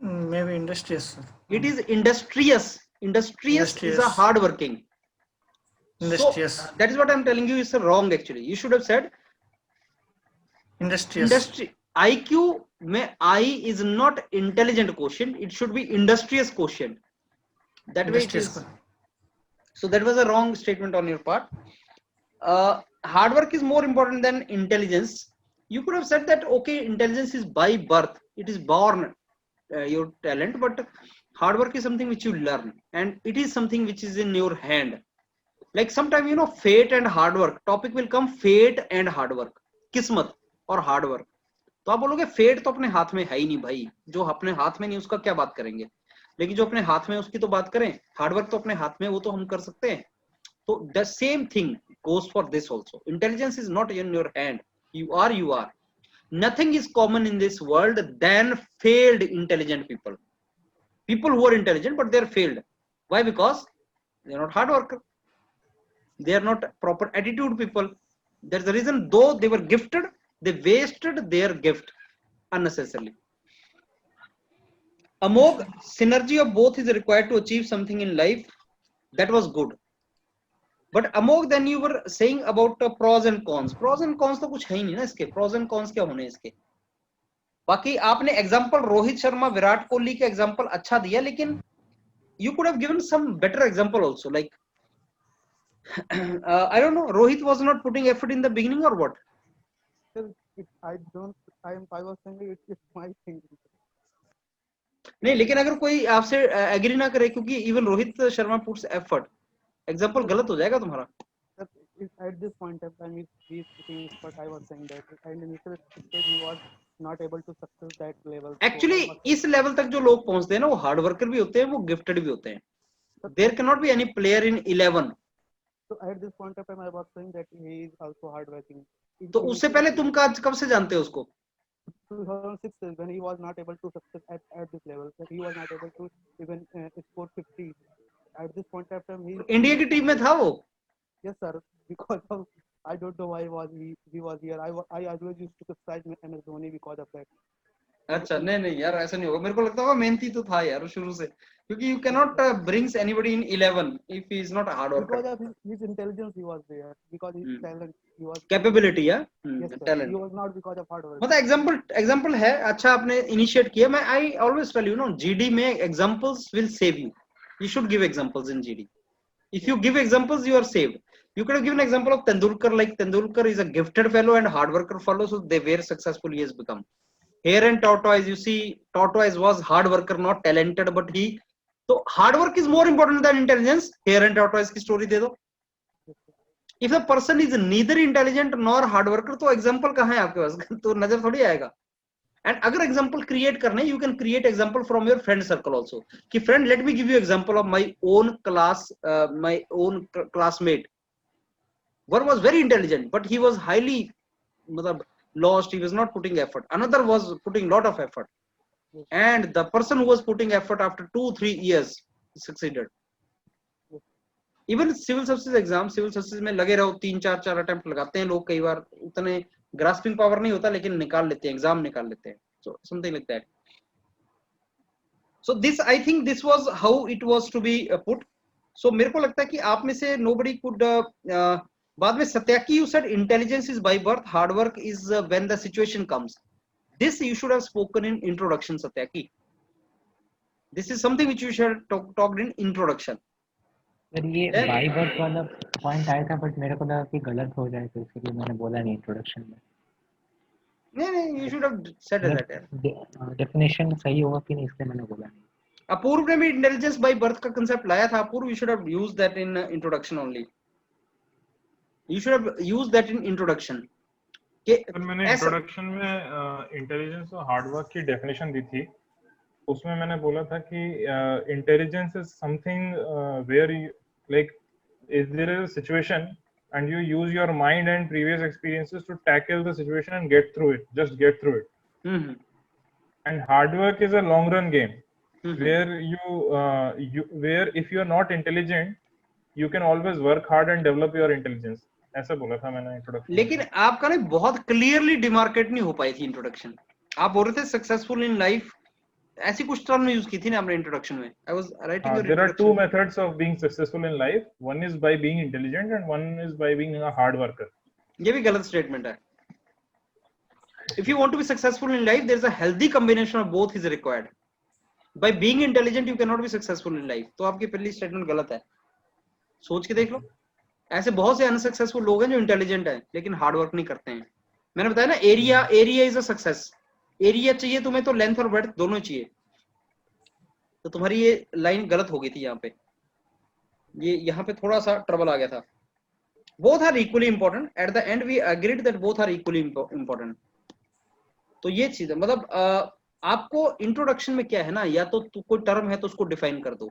Maybe industrious, sir. It is industrious. Industrious is a hard working. Industrious. So that is what I'm telling you is wrong actually. You should have said industrious. IQ में I is not intelligent quotient. It should be industrious quotient. That way it is. So that was a wrong statement on your part. Hard work is more important than intelligence. You could have said that okay, intelligence is by birth. It is born your talent, but hard work is something which you learn, and it is something which is in your hand. Like sometimes, you know, fate and hard work. Topic will come fate and hard work. किस्मत और hard work. तो आप बोलोगे fate तो अपने हाथ में है ही नहीं भाई, जो अपने हाथ में नहीं उसका क्या बात करेंगे, लेकिन जो अपने हाथ में उसकी तो बात करें. हार्ड वर्क तो अपने हाथ में, वो तो हम कर सकते हैं. तो the same thing goes for this also. Intelligence is not in your hand. You are. Nothing is common in this world than failed intelligent people. People who are intelligent but they are failed. Why? Because they are not hard worker. They are not proper attitude people. That's the reason, though they were gifted, they wasted their gift unnecessarily. Amog, synergy of both is required to achieve something in life. That was good. But Amog, then you were saying about pros and cons. Pros and cons तो कुछ है ही नहीं ना इसके. Pros and cons क्या होने इसके? बाकी आपने एग्जांपल रोहित शर्मा, विराट कोहली के एग्जांपल अच्छा दिया, लेकिन you could have given some better example also. Like I don't know, Rohit was not putting effort in the beginning or what? I was saying it's my thing. नहीं, लेकिन अगर कोई आपसे एग्री ना करे, क्योंकि even Rohit Sharma puts effort, example गलत हो जाएगा तुम्हारा. At this point of time, he's putting effort. I was saying that, and initially he was not able to success that level. Actually, इस लेवल तक जो लोग पहुंचते हैं ना, वो हार्ड वर्कर भी होते हैं, वो गिफ्टेड भी होते हैं. There cannot be any player in 11. So at this point of time, I was saying that he is also hardworking. तो उससे पहले तुम कब से जानते हो उसको? 2006, when he was not able to success at this level, that he was not able to even score 50. At this point of time, he India की टीम में था वो. Yes, sir. Because of, I don't know why he was here. I always used to criticize MS Dhoni because of that. अच्छा, नहीं यार, ऐसा नहीं होगा. मेरे को लगता होगा मेहनती तो था यार शुरू से, क्योंकि you cannot brings anybody in 11 if he is not a hard worker. Because of his intelligence, he was there. Because his talent, he was capability या talent. He was not because of hard work. मतलब example है. अच्छा आपने initiate किया. मैं I always tell you know, GD में examples will save you. You should give examples in GD. If you give examples, you are saved. You could have given an example of Tendulkar. Like Tendulkar is a gifted fellow and hard worker fellow, so they were successful. He has become. Here and Tortoise, you see, Tortoise was hard worker, not talented, but he. So hard work is more important than intelligence. Here and Tortoise की story दे दो. If the person is neither intelligent nor hard worker, तो example कहाँ है आपके पास? तो नजर थोड़ी आएगा. And अगर example create करने, you can create example from your friend circle also. कि friend, let me give you example of my own classmate. One was very intelligent, but he was highly lost. He was not putting effort. Another was putting lot of effort, and the person who was putting effort after 2-3 years succeeded. Even civil services exam, civil services में लगे रहो, 3-4 attempt लगाते हैं लोग, कई बार उतने grasping power नहीं होता लेकिन निकाल लेते हैं, एग्जाम निकाल लेते हैं. So something like that. So this, I think this was how it was to be put. So मेरे को लगता है कि आप में से nobody could बाद में सत्याकी you said intelligence is by birth, hard work is when the situation comes. This you should have spoken in introduction, Satyaki. This is something which you should have talked in introduction. Sir ये by birth वाला point आया था, but मेरे को लगा कि गलत हो जाए, तो इसलिए मैंने बोला नहीं इंट्रोडक्शन में. नहीं, you should have said that. Definition सही होगा कि नहीं, इसलिए मैंने बोला नहीं. अपूर्व ने भी इंटेलिजेंस बाय बर्थ का कांसेप्ट लाया था. अपूर्व, you should have used that in introduction only. You should have used that in introduction. Sir मैंने इंट्रोडक्शन में इंटेलिजेंस और हार्ड वर्क की डेफिनेशन दी थी. उसमें मैंने बोला था कि intelligence is something where like is there is a situation and you use your mind and previous experiences to tackle the situation and get through it, just get through it. And hard work is a long run game. Where where if you are not intelligent, you can always work hard and develop your intelligence. ऐसा बोला था मैंने introduction. लेकिन आपका ना बहुत clearly demarcate नहीं हो पाई थी इंट्रोडक्शन. आप बोल रहे थे सक्सेसफुल इन लाइफ, ऐसी कुछ टर्म यूज की थी ना आपने इंट्रोडक्शन में. I was writing there are two methods of being successful in life. One is by being intelligent and one is by being a hard worker. ये भी गलत स्टेटमेंट है. If you want to be successful in life, there is a healthy combination of both is required. By being intelligent, you cannot be successful in life. तो आपकी पहली statement गलत है. सोच के देख लो. ऐसे बहुत से अनसक्सेसफुल लोग हैं जो इंटेलिजेंट हैं लेकिन हार्ड वर्क नहीं करते हैं. मैंने बताया ना, area is a success. Area चाहिए तुम्हें तो लेंथ और ब्रेड्थ दोनों चाहिए. तो तुम्हारी ये लाइन गलत हो गई थी यहाँ पे. ये यहाँ पे थोड़ा सा ट्रबल आ गया था. Both are equally important. At the end we agreed that both are equally important. तो ये चीज है. मतलब आपको इंट्रोडक्शन में क्या है ना, या तो कोई टर्म है तो उसको डिफाइन कर दो,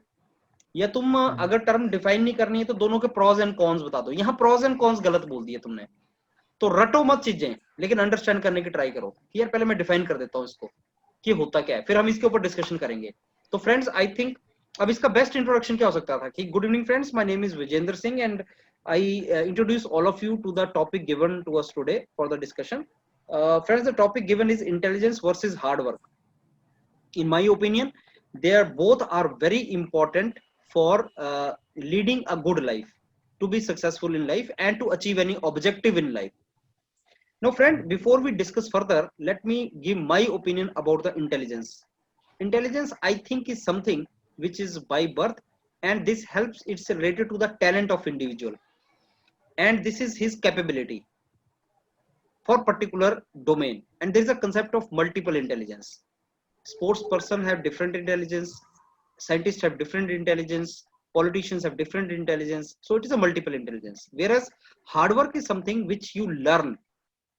या तुम अगर टर्म डिफाइन नहीं करनी है तो दोनों के प्रोज एंड कॉन्स बता दो. यहाँ प्रोज एंड कॉन्स गलत बोल दिए तुमने. तो रटो मत चीजें, लेकिन अंडरस्टैंड करने की ट्राई करो कि यार पहले मैं डिफाइन कर देता हूँ इसको कि होता क्या है, फिर हम इसके ऊपर डिस्कशन करेंगे. तो फ्रेंड्स, आई थिंक अब इसका बेस्ट इंट्रोडक्शन क्या हो सकता था कि good evening friends, my name is Vijendra Singh and I introduce all of you to the topic given to us today for the discussion. Friends, the topic given is intelligence versus hard work. In my opinion, they are both are very important for leading a good life, to be successful in life and to achieve any objective in life. Now friend, before we discuss further, let me give my opinion about the intelligence. Intelligence, I think, is something which is by birth, and this helps, it's related to the talent of individual, and this is his capability for particular domain. And there is a concept of multiple intelligence. Sports person have different intelligence, scientists have different intelligence, politicians have different intelligence. So it is a multiple intelligence. Whereas hard work is something which you learn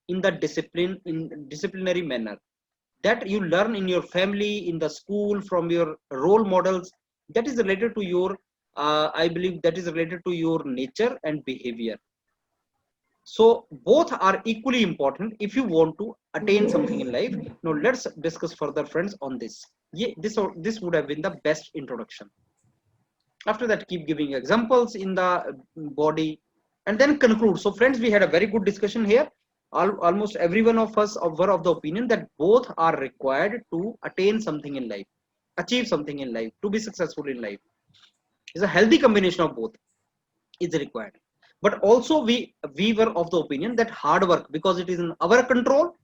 in the disciplinary manner, that you learn in your family, in the school, from your role models. That is related to your I believe that is related to your nature and behavior. So both are equally important if you want to attain something in life. Now let's discuss further, friends, on this. This would have been the best introduction. After that, keep giving examples in the body and then conclude. So friends, we had a very good discussion here. Almost every one of us were of the opinion that both are required to attain something in life, achieve something in life, to be successful in life. It's a healthy combination of both is required. But also we were of the opinion that hard work, because it is in our control,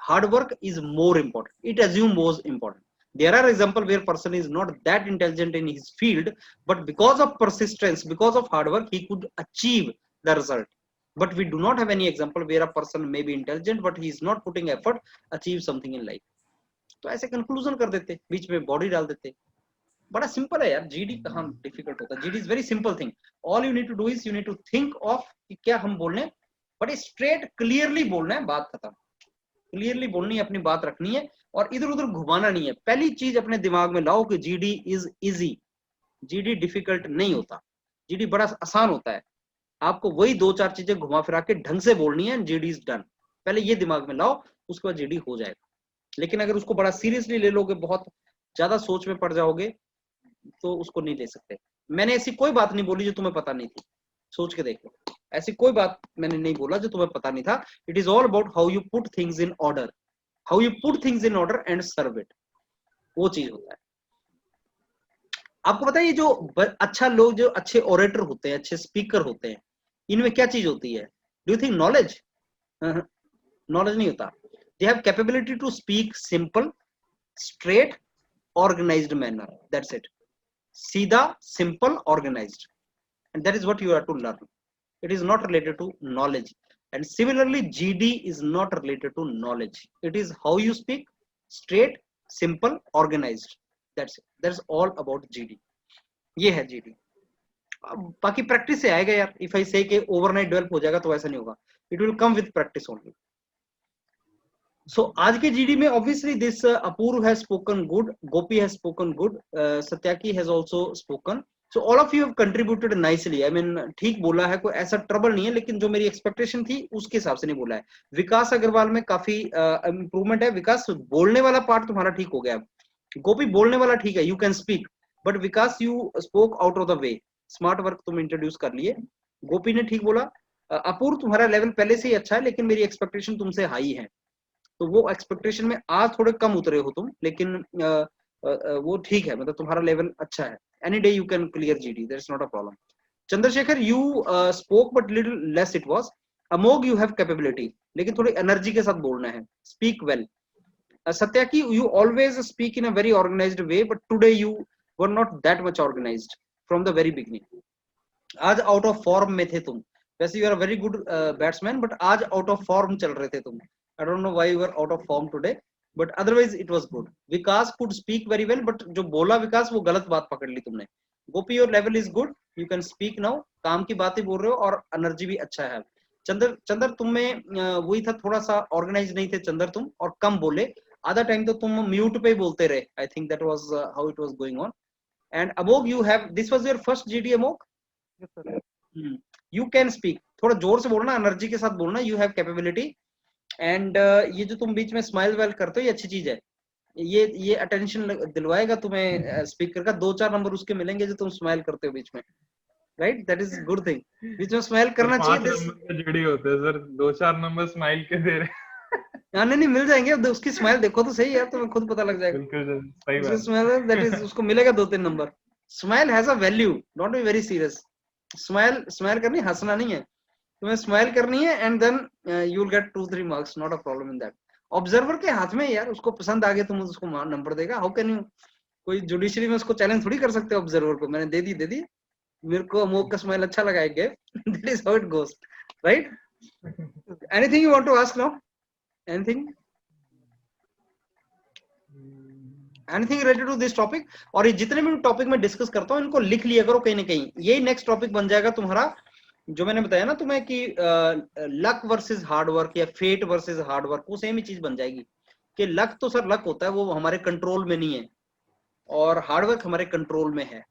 hard work is more important. It assumes more important. There are examples where person is not that intelligent in his field, but because of persistence, because of hard work, he could achieve the result. But we do not have any example where a person may be intelligent but he is not putting effort, achieve something in life. तो ऐसे conclusion कर देते, बीच में body डाल देते. बड़ा simple है यार. जीडी कहाँ डिफिकल्ट होता है. GD is very simple thing. All you need to do is you need to think of कि क्या हम बोलने, बट स्ट्रेट क्लियरली बोलना है, बात खत्म. क्लियरली बोलनी है, अपनी बात रखनी है और इधर उधर घुमाना नहीं है. पहली चीज अपने दिमाग में लाओ कि GD is easy. GD difficult नहीं होता. जीडी बड़ा आसान होता है. आपको वही 2-4 चीजें घुमा फिरा के ढंग से बोलनी है, जीडी इज डन. पहले ये दिमाग में लाओ, उसके बाद जीडी हो जाएगा. लेकिन अगर उसको बड़ा सीरियसली ले लोगे, बहुत ज्यादा सोच में पड़ जाओगे, तो उसको नहीं ले सकते. मैंने ऐसी कोई बात नहीं बोली जो तुम्हें पता नहीं थी, सोच के देख लो, ऐसी कोई बात मैंने नहीं बोला जो तुम्हें पता नहीं था. It is all about how you put things in order, how you put things in order and serve it, वो चीज होता है. आपको पता है ये जो अच्छा लोग जो अच्छे ओरेटर होते हैं, अच्छे स्पीकर होते हैं, इनमें क्या चीज होती है? Do you think knowledge? Knowledge नहीं होता. They have capability to speak simple, straight, organised manner, that's it. सीधा, simple, organised, and that is what you have to learn. It is not related to knowledge, and similarly GD is not related to knowledge. It is how you speak, straight, simple, organized, that's it. That's all about GD. ये है GD. बाकी practice से आएगा यार. If I say कि overnight develop हो जाएगा तो ऐसा नहीं होगा. It will come with practice only. So आज के GD में obviously this Apurv has spoken good, Gopi has spoken good, Satyaki has also spoken. So all of you have contributed nicely. I mean ठीक बोला है, कोई ऐसा trouble नहीं है, लेकिन जो मेरी एक्सपेक्टेशन थी उसके हिसाब से नहीं बोला है. विकास अग्रवाल में काफी इम्प्रूवमेंट है. विकास बोलने वाला पार्ट तुम्हारा ठीक हो गया. गोपी बोलने वाला ठीक है, you can speak, but Vikas you spoke out of the way. Smart work तुम इंट्रोड्यूस कर लिए. गोपी ने ठीक बोला. अपूर्व तुम्हारा लेवल पहले से ही अच्छा है, लेकिन मेरी एक्सपेक्टेशन तुमसे हाई है, तो वो एक्सपेक्टेशन में आज थोड़े कम उतरे हो तुम, लेकिन वो ठीक है, मतलब तुम्हारा लेवल अच्छा है. Any day you can clear GD, that's not a problem. Chandrasekhar, you spoke but little less it was. Amog, you have capability, लेकिन थोड़ी एनर्जी के साथ बोलना है. Speak well. Satyaki, you always speak in a very organized way, but today you were not that much organized from the very beginning. आज out of form में थे तुम. वैसे you are a very good batsman, but आज out of form चल रहे थे तुम. I don't know why you were out of form today. But otherwise it was good. Vikas could speak very well, but जो बोला विकास वो गलत बात पकड़ ली तुमने. Gopi, your level is good. You can speak now. काम की बातें बोल रहे हो और एनर्जी भी अच्छा है. चंदर तुम में वही था, थोड़ा सा ऑर्गेनाइज नहीं थे चंदर तुम, और कम बोले. आधा टाइम तो तुम म्यूट पे ही बोलते रहे. I think that was how it was going on. And Amog, you have, this was your first GD, Amog? Yes, sir. You can speak. थोड़ा जोर से बोलना, एनर्जी के साथ बोलना. You have capability. एंड ये जो तुम बीच में स्माइल वेल करते हो ये अच्छी चीज है. ये अटेंशन दिलवाएगा तुम्हें स्पीकर का. 2-4 नंबर उसके मिलेंगे जो तुम स्माइल करते हो बीच में, right? That is good thing. बीच में स्माइल करना चाहिए. 5 नंबर जुड़ी होते हैं सर, 2-4 नंबर स्माइल के दे रहे. नहीं मिल जाएंगे. उसकी स्माइल देखो तो सही यार, तुम्हें खुद पता लग जाएगा. बिल्कुल सही बात. स्माइल दैट इज, उसको मिलेगा 2-3 नंबर. Smile has a value, don't be very serious. Smile करनी, हंसना नहीं है. तुम्हें स्माइल करनी है and then you will get 2-3 marks, not a problem in that. Observer के हाथ में यार, उसको पसंद आ गया तुम उसको नंबर देगा. हाउ कैन यू, कोई जुडिशरी में उसको चैलेंज थोड़ी कर सकते हो ऑब्जर्वर को. मैंने दे दी, मेरे को अमोक का स्माइल अच्छा लगा है. That is how it goes, right? Anything you want to ask now? Anything related to this topic? और ये जितने भी टॉपिक मैं डिस्कस करता हूँ इनको लिख लिया करो कहीं ना कहीं. यही नेक्स्ट टॉपिक बन जाएगा तुम्हारा, जो मैंने बताया ना तुम्हें कि लक वर्सेस हार्ड वर्क या फेट वर्सेस हार्ड वर्क, वो सेम ही चीज बन जाएगी. कि लक तो सर लक होता है, वो हमारे कंट्रोल में नहीं है, और हार्ड वर्क हमारे कंट्रोल में है.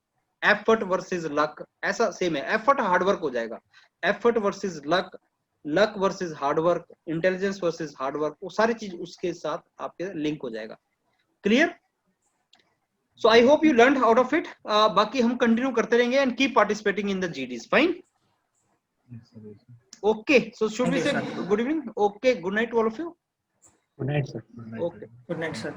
एफर्ट वर्सेस लक ऐसा सेम है. एफर्ट हार्ड वर्क हो जाएगा. Effort versus luck, luck versus hard work, intelligence versus hard work, वो सारी चीज उसके साथ आपके लिंक हो जाएगा. Clear? So I hope you learn out of it. बाकी हम कंटिन्यू करते रहेंगे and keep participating in the GDs. Fine? Okay, so should we say good evening? Okay, good night to all of you. Good night, sir. Okay. Good night, sir.